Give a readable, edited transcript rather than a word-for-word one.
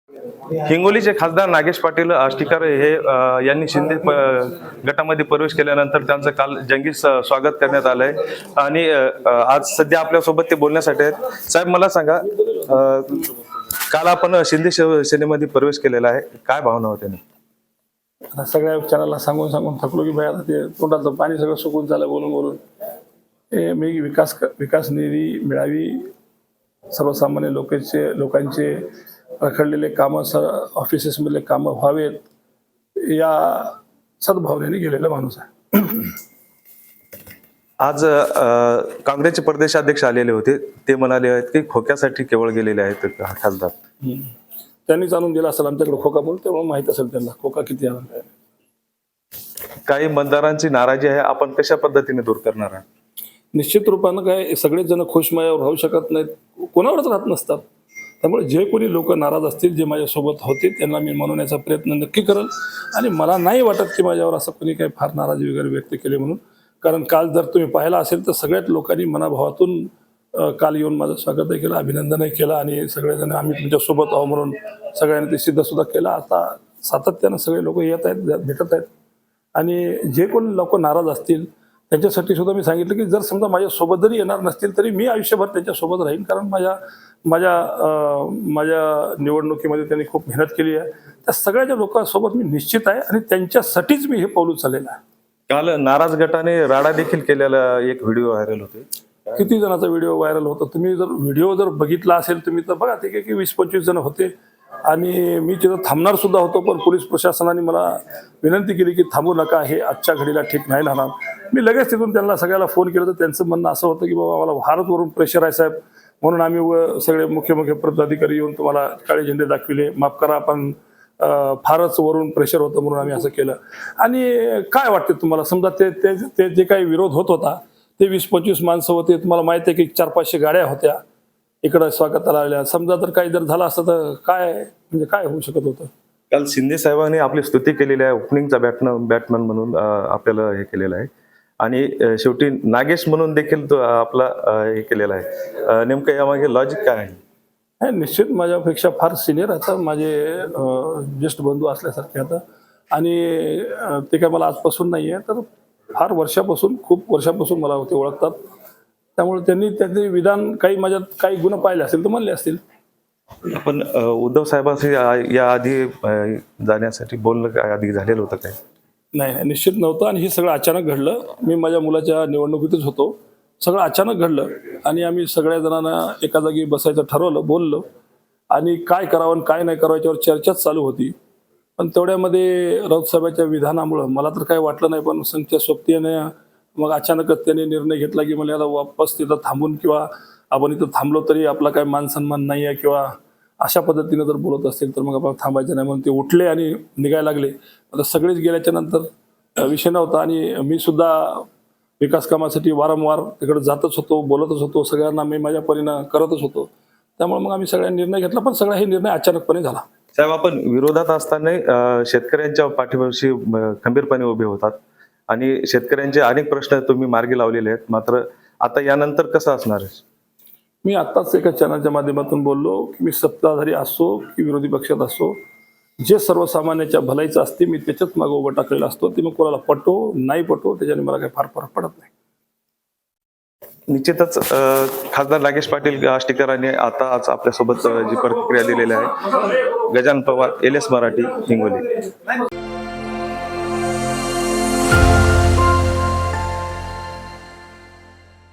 हिंगोलीचे खासदार नागेश पाटील आष्टीकर हे यांनी शिंदे गटामध्ये प्रवेश केल्यानंतर त्यांचं काल जंगी स्वागत करण्यात आलंय आणि आज सध्या आपल्यासोबत ते बोलण्यासाठी आहेत. साहेब मला सांगा, काल आपण शिंदे शिवसेनेमध्ये प्रवेश केलेला आहे, काय भावना होत्या? आता सगळ्या चॅनलला सांगून सांगून थकलो की भाई आता ते तोंडाचं पाणी सगळं सुकून झालं बोलून बोलून. मी विकास निधी मिळावी, सर्वसामान्य लोकांचे रखडलेले कामं ऑफिसेसमधले कामं व्हावेत या सद्भावनेने गेलेला माणूस आहे. आज काँग्रेसचे प्रदेशाध्यक्ष आलेले होते, ते म्हणाले आहेत की खोक्यासाठी केवळ गेलेले आहेत खासदार. त्यांनीच आणून दिला असेल आमच्याकडे खोका, म्हणून तेव्हा माहित असेल त्यांना खोका किती आणून काय. काही मतदारांची नाराजी आहे, आपण कशा पद्धतीने दूर करणार आहात? निश्चित रूपानं काय सगळेच जण खुशमायावर राहू शकत नाहीत, कोणावरच राहत नसतात. त्यामुळे जे कोणी लोक नाराज असतील, जे माझ्यासोबत होते, त्यांना मी मनवण्याचा प्रयत्न नक्की करेल. आणि मला नाही वाटत की माझ्यावर असं कोणी काही फार नाराजी वगैरे व्यक्त केली म्हणून. कारण काल जर तुम्ही पाहिला असेल तर सगळ्याच लोकांनी मनाभावातून काल येऊन माझं स्वागतही केलं, अभिनंदनही केलं आणि सगळेजण आम्ही तुमच्यासोबत आहो म्हणून सगळ्यांनी ते सिद्धसुद्धा केलं. आता सातत्यानं सगळे लोक येत आहेत, भेटत आहेत. आणि जे कोणी लोक नाराज असतील त्यांच्यासाठी सुद्धा मी सांगितलं की जर समजा माझ्यासोबत जरी येणार नसतील तरी मी आयुष्यभर त्यांच्यासोबत राहीन. कारण माझ्या निवडणुकीमध्ये त्यांनी खूप मेहनत केली आहे. त्या सगळ्या लोकांसोबत मी निश्चित आहे आणि त्यांच्यासाठीच मी हे पाऊल उचललेलं आहे. काल नाराज गटाने राडा देखील केलेला एक व्हिडिओ व्हायरल होते. किती जणांचा व्हिडिओ व्हायरल होता, तुम्ही जर व्हिडिओ बघितला असेल तुम्ही तर बघा, ते की 20-25 जण होते आणि मी तिथं थांबणार सुद्धा होतो, पण पोलीस प्रशासनाने मला विनंती केली की थांबू नका, हे आजच्या घडीला ठीक नाही राहणार. मी लगेच तिथून त्यांना सगळ्याला फोन केला, तर त्यांचं म्हणणं असं होतं की बाबा मला भारतवरून प्रेशर आहे साहेब, म्हणून आम्ही सगळे मुख्य पदाधिकारी येऊन तुम्हाला काळे झेंडे दाखविले, माफ करा पण फारच वरून प्रेशर होतं म्हणून आम्ही असं केलं. आणि काय वाटते तुम्हाला, समजा ते जे काही विरोध होत होता ते 20-25 माणसं होते, तुम्हाला माहिती आहे की 400-500 गाड्या होत्या इकडं स्वागताला आल्या. समजा तर काही जर झालं असतं तर काय होऊ शकत होतं. काल शिंदे साहेबांनी आपली स्तुती केलेली आहे, ओपनिंगचा बॅटमॅन म्हणून आपल्याला हे केलेलं आहे आणि शेवटी नागेश म्हणून देखील तो आपला हे केलेला आहे. नेमकं यामागे लॉजिक काय आहे? निश्चित माझ्यापेक्षा फार सिनियर आता माझे ज्येष्ठ बंधू असल्यासारखे आता, आणि ते काय मला आजपासून नाही आहे, तर फार खूप वर्षापासून मला ते ओळखतात. त्यामुळे त्यांनी त्याचे विधान माझ्यात काही गुण पाहिले असतील तर म्हणले असतील. आपण उद्धव साहेबांशी या आधी जाण्यासाठी बोलणं काय आधी झालेलं होतं काय? नाही, निश्चित नव्हतं. आणि हे सगळं अचानक घडलं. मी माझ्या मुलाच्या निवडणुकीतच होतो, सगळं अचानक घडलं आणि आम्ही सगळ्या जणांना एका जागी बसायचं ठरवलं, बोललो आणि काय करावं आणि काय नाही करावं याच्यावर चर्चाच चालू होती. पण तेवढ्यामध्ये राऊत साहेबांच्या विधानामुळं मला तर काही वाटलं नाही, पण संख्या सोबतीने मग अचानकच त्यांनी निर्णय घेतला की मला आता वापस तिथं थांबून किंवा आपण इथं थांबलो तरी आपला काय मान सन्मान नाही आहे किंवा अशा पद्धतीने जर बोलत असतील तर मग आपण थांबायचं नाही, म्हणून ते उठले आणि निघायला लागले. आता सगळेच गेल्याच्या नंतर विषय नव्हता आणि मी सुद्धा विकास कामासाठी वारंवार तिकडे जातच होतो, बोलतच होतो, सगळ्यांना मी माझ्या परीनं करतच होतो. त्यामुळे मग आम्ही सगळ्यांनी निर्णय घेतला, पण सगळा हे निर्णय अचानकपणे झाला. साहेब, आपण विरोधात असताना शेतकऱ्यांच्या पाठीशी खंबीरपणे उभे होतात आणि शेतकऱ्यांचे अनेक प्रश्न तुम्ही मार्गी लावलेले आहेत, मात्र आता यानंतर कसं असणार आहे? मी आत्ताच एका चॅनलच्या माध्यमातून बोललो की मी सत्ताधारी असो की विरोधी पक्षात असो, जे सर्वसामान्याच्या भलाईचं असते मी त्याच्याच मागे उभं टाकलेलं असतो. ते मग कोणाला पटो नाही पटो त्याच्याने मला काही फार फरक पडत नाही. निश्चितच खासदार नागेश पाटील आष्टीकरांनी आता आज आपल्यासोबत जी प्रतिक्रिया दिलेली आहे. गजानन पवार, LS मराठी, हिंगोली.